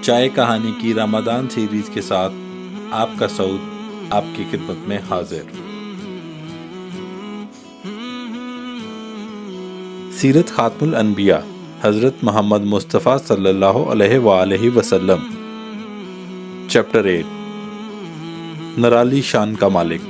چائے کہانی کی رمضان سیریز کے ساتھ آپ کا سعود آپ کی خدمت میں حاضر۔ سیرت خاتم الانبیاء حضرت محمد مصطفیٰ صلی اللہ علیہ وآلہ وسلم، چیپٹر 8، نرالی شان کا مالک۔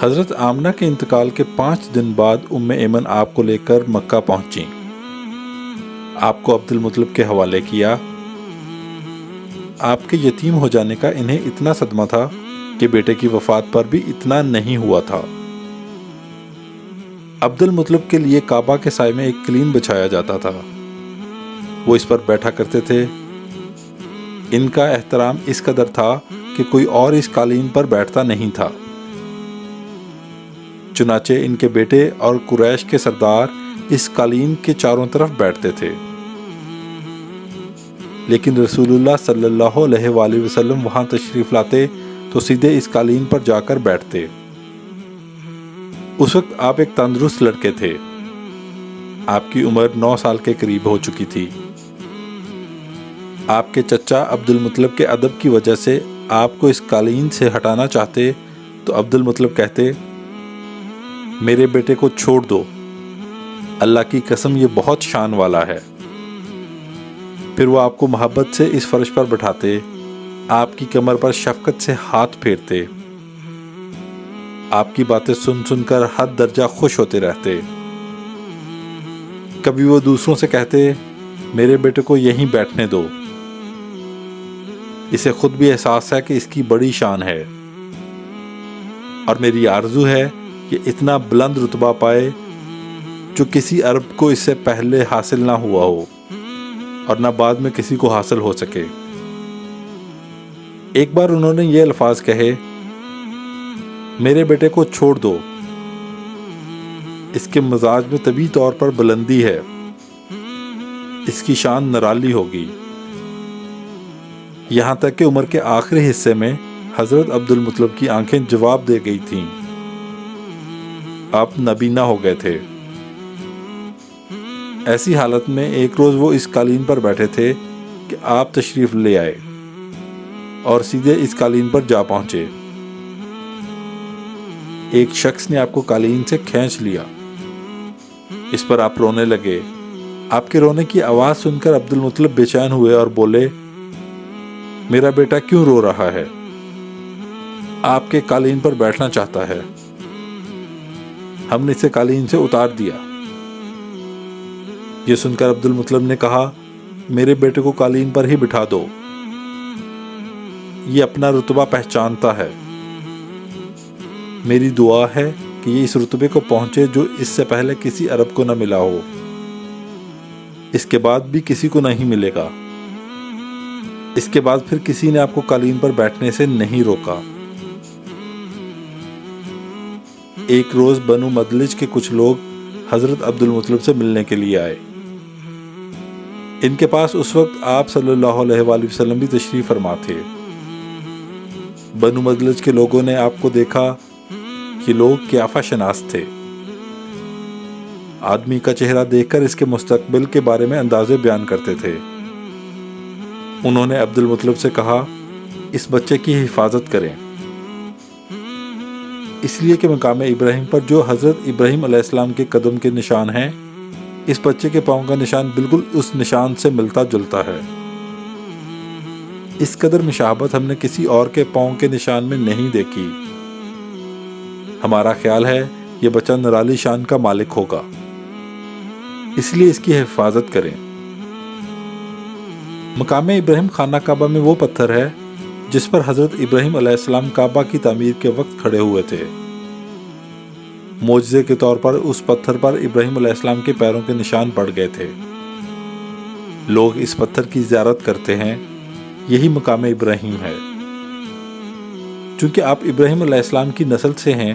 حضرت آمنہ کے انتقال کے 5 دن بعد ام ایمن آپ کو لے کر مکہ پہنچیں۔ آپ کو عبد المطلب کے حوالے کیا۔ آپ کے یتیم ہو جانے کا انہیں اتنا صدمہ تھا کہ بیٹے کی وفات پر بھی اتنا نہیں ہوا تھا۔ عبد المطلب کے لیے کعبہ کے سائے میں ایک قلین بچھایا جاتا تھا، وہ اس پر بیٹھا کرتے تھے۔ ان کا احترام اس قدر تھا کہ کوئی اور اس قالین پر بیٹھتا نہیں تھا۔ چنانچہ ان کے بیٹے اور قریش کے سردار اس قالین کے چاروں طرف بیٹھتے تھے، لیکن رسول اللہ صلی اللہ علیہ وآلہ وسلم وہاں تشریف لاتے تو سیدھے اس قالین پر جا کر بیٹھتے۔ اس وقت آپ ایک تندرست لڑکے تھے۔ آپ کی عمر 9 سال کے قریب ہو چکی تھی۔ آپ کے چچا عبد المطلب کے ادب کی وجہ سے آپ کو اس قالین سے ہٹانا چاہتے تو عبد المطلب کہتے، میرے بیٹے کو چھوڑ دو، اللہ کی قسم یہ بہت شان والا ہے۔ پھر وہ آپ کو محبت سے اس فرش پر بٹھاتے، آپ کی کمر پر شفقت سے ہاتھ پھیرتے، آپ کی باتیں سن سن کر حد درجہ خوش ہوتے رہتے۔ کبھی وہ دوسروں سے کہتے، میرے بیٹے کو یہیں بیٹھنے دو، اسے خود بھی احساس ہے کہ اس کی بڑی شان ہے، اور میری آرزو ہے کہ اتنا بلند رتبہ پائے جو کسی عرب کو اس سے پہلے حاصل نہ ہوا ہو اور نہ بعد میں کسی کو حاصل ہو سکے۔ ایک بار انہوں نے یہ الفاظ کہے، میرے بیٹے کو چھوڑ دو، اس کے مزاج میں طبیعی طور پر بلندی ہے، اس کی شان نرالی ہوگی۔ یہاں تک کہ عمر کے آخری حصے میں حضرت عبد المطلب کی آنکھیں جواب دے گئی تھیں، آپ نابینا ہو گئے تھے۔ ایسی حالت میں ایک روز وہ اس قالین پر بیٹھے تھے کہ آپ تشریف لے آئے اور سیدھے اس قالین پر جا پہنچے۔ ایک شخص نے آپ کو قالین سے کھینچ لیا، اس پر آپ رونے لگے۔ آپ کے رونے کی آواز سن کر عبد المطلب بے چین ہوئے اور بولے، میرا بیٹا کیوں رو رہا ہے؟ آپ کے قالین پر بیٹھنا چاہتا ہے، ہم نے اسے قالین سے اتار دیا۔ یہ سن کر عبد المطلب نے کہا، میرے بیٹے کو قالین پر ہی بٹھا دو، یہ اپنا رتبہ پہچانتا ہے۔ میری دعا ہے کہ یہ اس رتبے کو پہنچے جو اس سے پہلے کسی عرب کو نہ ملا ہو، اس کے بعد بھی کسی کو نہیں ملے گا۔ اس کے بعد پھر کسی نے آپ کو قالین پر بیٹھنے سے نہیں روکا۔ ایک روز بنو مدلج کے کچھ لوگ حضرت عبد المطلب سے ملنے کے لیے آئے۔ ان کے پاس اس وقت آپ صلی اللہ علیہ وآلہ وسلم بھی تشریف فرما تھے۔ بنو مدلج کے لوگوں نے آپ کو دیکھا کہ لوگ قیافہ شناس تھے۔ آدمی کا چہرہ دیکھ کر اس کے مستقبل کے بارے میں اندازے بیان کرتے تھے۔ انہوں نے عبد المطلب سے کہا، اس بچے کی حفاظت کریں، اس لیے کہ مقام ابراہیم پر جو حضرت ابراہیم علیہ السلام کے قدم کے نشان ہیں، اس بچے کے پاؤں کا نشان بالکل اس نشان سے ملتا جلتا ہے۔ اس قدر مشابہت ہم نے کسی اور کے پاؤں کے نشان میں نہیں دیکھی۔ ہمارا خیال ہے یہ بچہ نرالی شان کا مالک ہوگا، اس لیے اس کی حفاظت کریں۔ مقام ابراہیم خانہ کعبہ میں وہ پتھر ہے جس پر حضرت ابراہیم علیہ السلام کعبہ کی تعمیر کے وقت کھڑے ہوئے تھے۔ معجزے کے طور پر اس پتھر پر ابراہیم علیہ السلام کے پیروں کے نشان پڑ گئے تھے۔ لوگ اس پتھر کی زیارت کرتے ہیں، یہی مقام ابراہیم ہے۔ چونکہ آپ ابراہیم علیہ السلام کی نسل سے ہیں،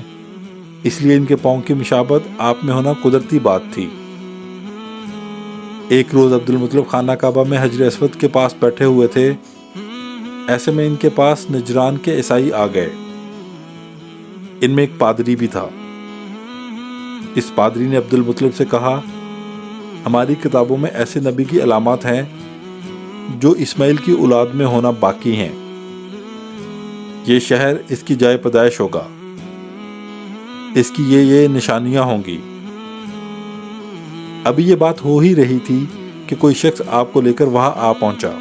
اس لیے ان کے پاؤں کی مشابہت آپ میں ہونا قدرتی بات تھی۔ ایک روز عبد المطلب خانہ کعبہ میں حجر اسود کے پاس بیٹھے ہوئے تھے، ایسے میں ان کے پاس نجران کے عیسائی آ گئے۔ ان میں ایک پادری بھی تھا۔ اس پادری نے عبد المطلب سے کہا، ہماری کتابوں میں ایسے نبی کی علامات ہیں جو اسماعیل کی اولاد میں ہونا باقی ہیں۔ یہ شہر اس کی جائے پیدائش ہوگا، اس کی یہ نشانیاں ہوں گی۔ ابھی یہ بات ہو ہی رہی تھی کہ کوئی شخص آپ کو لے کر وہاں آ پہنچا۔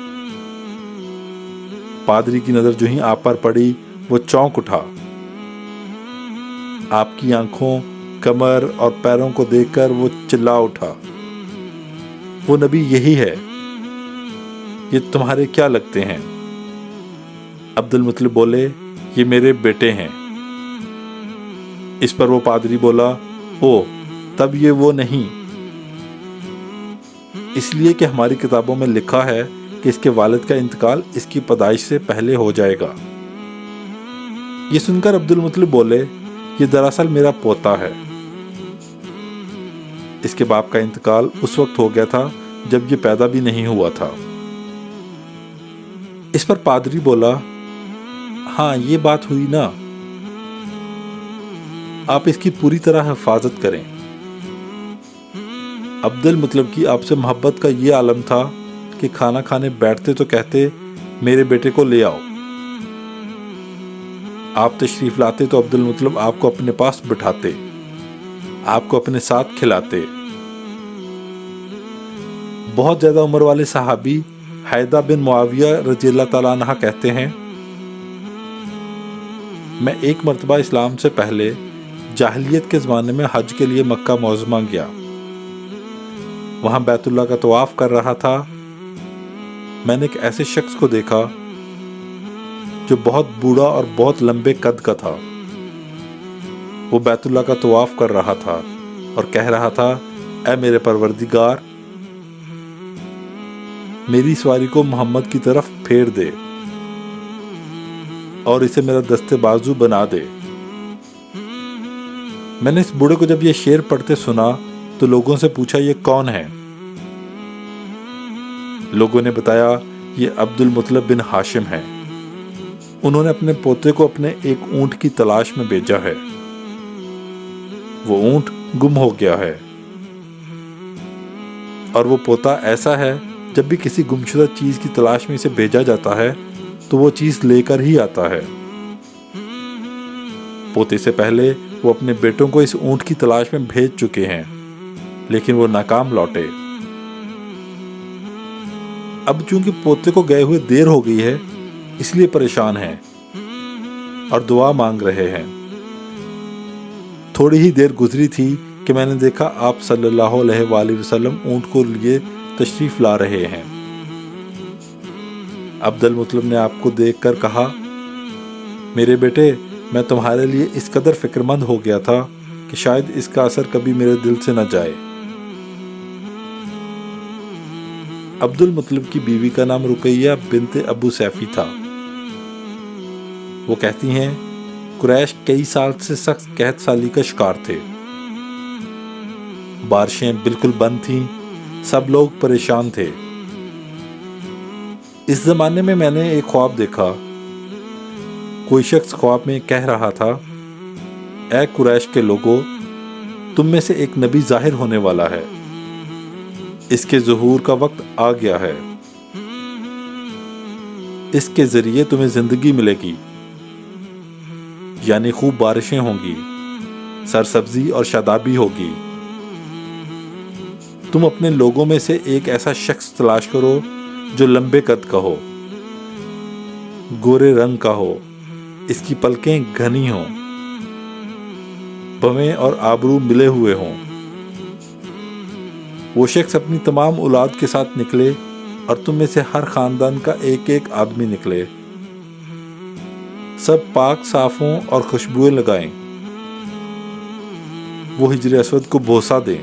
پادری کی نظر جو ہی آپ پر پڑی وہ چونک اٹھا۔ آپ کی آنکھوں، کمر اور پیروں کو دیکھ کر وہ چلا اٹھا، وہ نبی یہی ہے، یہ تمہارے کیا لگتے ہیں؟ عبد المطلب بولے، یہ میرے بیٹے ہیں۔ اس پر وہ پادری بولا، او تب یہ وہ نہیں، اس لیے کہ ہماری کتابوں میں لکھا ہے کہ اس کے والد کا انتقال اس کی پیدائش سے پہلے ہو جائے گا۔ یہ سن کر عبد المطلب بولے، یہ دراصل میرا پوتا ہے۔ اس کے باپ کا انتقال اس وقت ہو گیا تھا جب یہ پیدا بھی نہیں ہوا تھا۔ اس پر پادری بولا، ہاں یہ بات ہوئی نا، آپ اس کی پوری طرح حفاظت کریں۔ عبد المطلب کی آپ سے محبت کا یہ عالم تھا کہ کھانا کھانے بیٹھتے تو کہتے، میرے بیٹے کو لے آؤ۔ آپ تشریف لاتے تو عبد المطلب آپ کو اپنے پاس بٹھاتے، آپ کو اپنے ساتھ کھلاتے۔ بہت زیادہ عمر والے صحابی حیدہ بن معاویہ رضی اللہ تعالیٰ عنہ کہتے ہیں، میں ایک مرتبہ اسلام سے پہلے جاہلیت کے زمانے میں حج کے لیے مکہ معظمہ گیا۔ وہاں بیت اللہ کا طواف کر رہا تھا۔ میں نے ایک ایسے شخص کو دیکھا جو بہت بوڑھا اور بہت لمبے قد کا تھا۔ وہ بیت اللہ کا طواف کر رہا تھا اور کہہ رہا تھا، اے میرے پروردگار، میری سواری کو محمد کی طرف پھیر دے اور اسے میرا دستے بازو بنا دے۔ میں نے اس بوڑھے کو جب یہ شعر پڑھتے سنا تو لوگوں سے پوچھا، یہ کون ہے؟ لوگوں نے بتایا، یہ عبد المطلب بن ہاشم ہے۔ انہوں نے اپنے پوتے کو اپنے ایک اونٹ کی تلاش میں بھیجا ہے، وہ اونٹ گم ہو گیا ہے، اور وہ پوتا ایسا ہے جب بھی کسی گمشدہ چیز کی تلاش میں اسے بھیجا جاتا ہے تو وہ چیز لے کر ہی آتا ہے۔ پوتے سے پہلے وہ اپنے بیٹوں کو اس اونٹ کی تلاش میں بھیج چکے ہیں، لیکن وہ ناکام لوٹے۔ اب چونکہ پوتے کو گئے ہوئے دیر ہو گئی ہے، اس لیے پریشان ہیں اور دعا مانگ رہے ہیں۔ تھوڑی ہی دیر گزری تھی کہ میں نے دیکھا آپ صلی اللہ علیہ وآلہ وسلم اونٹ کو لیے تشریف لا رہے ہیں۔ عبد المطلب نے آپ کو دیکھ کر کہا، میرے بیٹے، میں تمہارے لیے اس قدر فکر مند ہو گیا تھا کہ شاید اس کا اثر کبھی میرے دل سے نہ جائے۔ عبد المطلب کی بیوی کا نام رقیہ بنت ابو سیفی تھا۔ وہ کہتی ہیں، قریش کئی سال سے سخت قحط سالی کا شکار تھے۔ بارشیں بالکل بند تھیں، سب لوگ پریشان تھے۔ اس زمانے میں نے ایک خواب دیکھا۔ کوئی شخص خواب میں کہہ رہا تھا، اے قریش کے لوگو، تم میں سے ایک نبی ظاہر ہونے والا ہے، اس کے ظہور کا وقت آ گیا ہے، اس کے ذریعے تمہیں زندگی ملے گی، یعنی خوب بارشیں ہوں گی، سرسبزی اور شادابی ہوگی۔ تم اپنے لوگوں میں سے ایک ایسا شخص تلاش کرو جو لمبے قد کا ہو، گورے رنگ کا ہو، اس کی پلکیں گھنی ہوں، بھویں اور آبرو ملے ہوئے ہوں۔ وہ شخص اپنی تمام اولاد کے ساتھ نکلے اور تم میں سے ہر خاندان کا ایک ایک آدمی نکلے، سب پاک صاف ہوں اور خوشبوئیں لگائیں، وہ حجر اسود کو بوسہ دیں،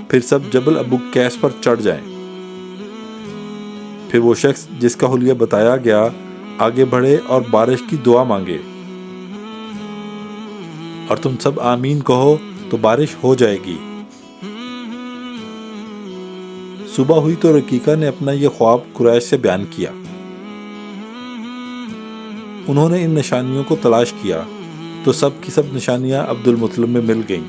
پھر سب جبل ابو قیس پر چڑھ جائیں۔ پھر وہ شخص جس کا حلیہ بتایا گیا آگے بڑھے اور بارش کی دعا مانگے، اور تم سب آمین کہو تو بارش ہو جائے گی۔ صبح ہوئی تو رقیقہ نے اپنا یہ خواب قریش سے بیان کیا۔ انہوں نے ان نشانیوں کو تلاش کیا تو سب کی سب نشانیاں عبد المطلب میں مل گئیں۔